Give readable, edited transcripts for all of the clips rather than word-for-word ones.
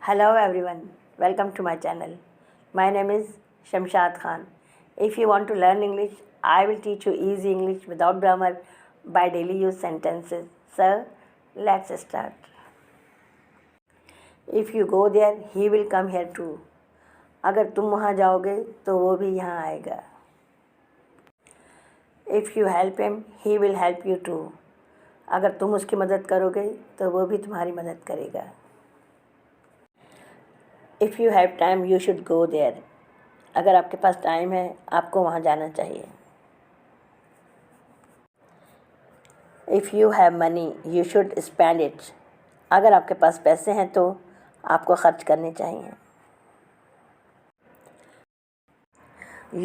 Hello everyone, welcome to my channel. My name is Shamshad Khan. If you want to learn English, I will teach you easy English without grammar by daily use sentences. So, let's start. If you go there, he will come here too. अगर तुम वहाँ जाओगे तो वो भी यहाँ आएगा. If you help him, he will help you too. अगर तुम उसकी मदद करोगे तो वो भी तुम्हारी मदद करेगा. If you have time, you should go there. अगर आपके पास टाइम है, आपको वहाँ जाना चाहिए. If you have money, you should spend it. अगर आपके पास पैसे हैं तो आपको खर्च करने चाहिए.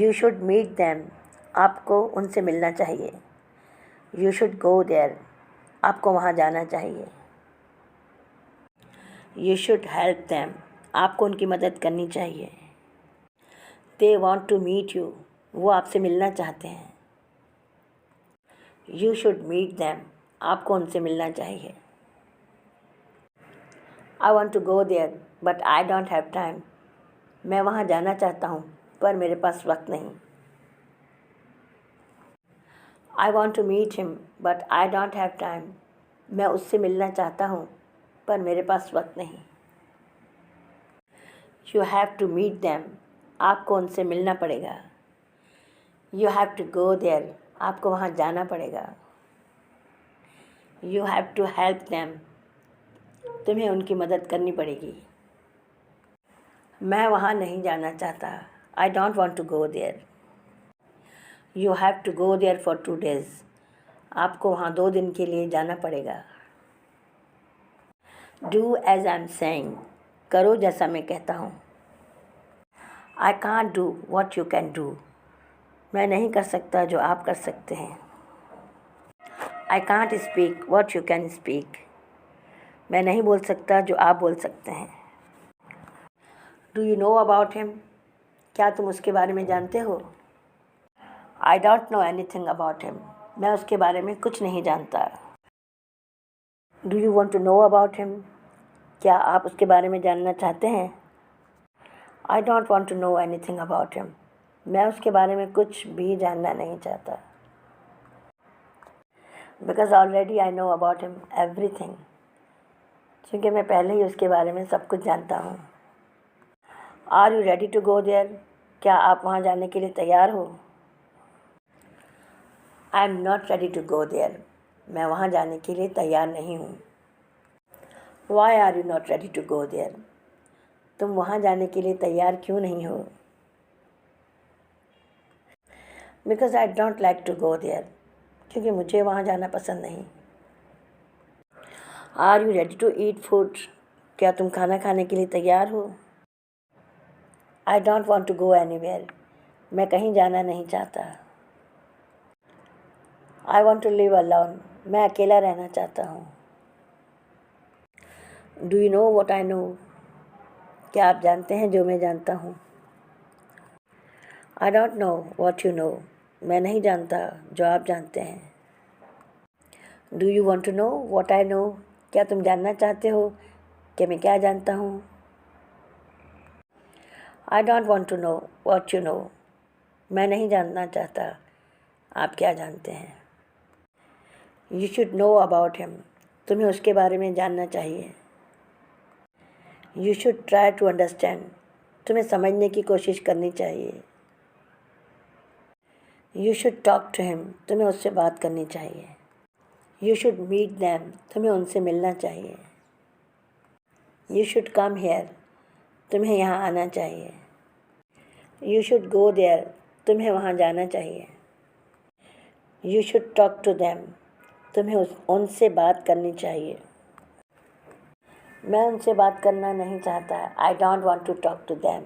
You should meet them. आपको उनसे मिलना चाहिए. You should go there. आपको वहाँ जाना चाहिए. You should help them. आपको उनकी मदद करनी चाहिए. They want to meet you. वो आपसे मिलना चाहते हैं. You should meet them. आपको उनसे मिलना चाहिए. I want to go there, but I don't have time. मैं वहाँ जाना चाहता हूँ पर मेरे पास वक्त नहीं. I want to meet him, but I don't have time. मैं उससे मिलना चाहता हूँ पर मेरे पास वक्त नहीं. You have to meet them. आपको उनसे मिलना पड़ेगा. You have to go there. आपको वहाँ जाना पड़ेगा. You have to help them. तुम्हें उनकी मदद करनी पड़ेगी. मैं वहाँ नहीं जाना चाहता. I don't want to go there. You have to go there for 2 days. आपको वहाँ 2 दिन के लिए जाना पड़ेगा. Do as I'm saying. करो जैसा मैं कहता हूँ. I can't do what you can do. मैं नहीं कर सकता जो आप कर सकते हैं. I can't speak what you can speak. मैं नहीं बोल सकता जो आप बोल सकते हैं. Do you know about him? क्या तुम उसके बारे में जानते हो? I don't know anything about him. मैं उसके बारे में कुछ नहीं जानता. Do you want to know about him? क्या आप उसके बारे में जानना चाहते हैं? I don't want to know anything about him. मैं उसके बारे में कुछ भी जानना नहीं चाहता. Because already I know about him everything. क्योंकि मैं पहले ही उसके बारे में सब कुछ जानता हूँ. Are you ready to go there? क्या आप वहाँ जाने के लिए तैयार हो? I am not ready to go there. मैं वहाँ जाने के लिए तैयार नहीं हूँ. Why are you not ready to go there? तुम वहाँ जाने के लिए तैयार क्यों नहीं हो? Because I don't like to go there. क्योंकि मुझे वहाँ जाना पसंद नहीं. Are you ready to eat food? क्या तुम खाना खाने के लिए तैयार हो? I don't want to go anywhere. मैं कहीं जाना नहीं चाहता. I want to live alone. मैं अकेला रहना चाहता हूँ. Do you know what I know? क्या आप जानते हैं जो मैं जानता हूँ? I don't know what you know. मैं नहीं जानता जो आप जानते हैं. Do you want to know what I know? क्या तुम जानना चाहते हो कि मैं क्या जानता हूँ? I don't want to know what you know. मैं नहीं जानना चाहता आप क्या जानते हैं. You should know about him. तुम्हें उसके बारे में जानना चाहिए. You should try to understand. तुम्हें समझने की कोशिश करनी चाहिए. You should talk to him. तुम्हें उससे बात करनी चाहिए. You should meet them. तुम्हें उनसे मिलना चाहिए. You should come here. तुम्हें यहाँ आना चाहिए. You should go there. तुम्हें वहाँ जाना चाहिए. You should talk to them. तुम्हें उनसे बात करनी चाहिए. मैं उनसे बात करना नहीं चाहता. I don't want to talk to them.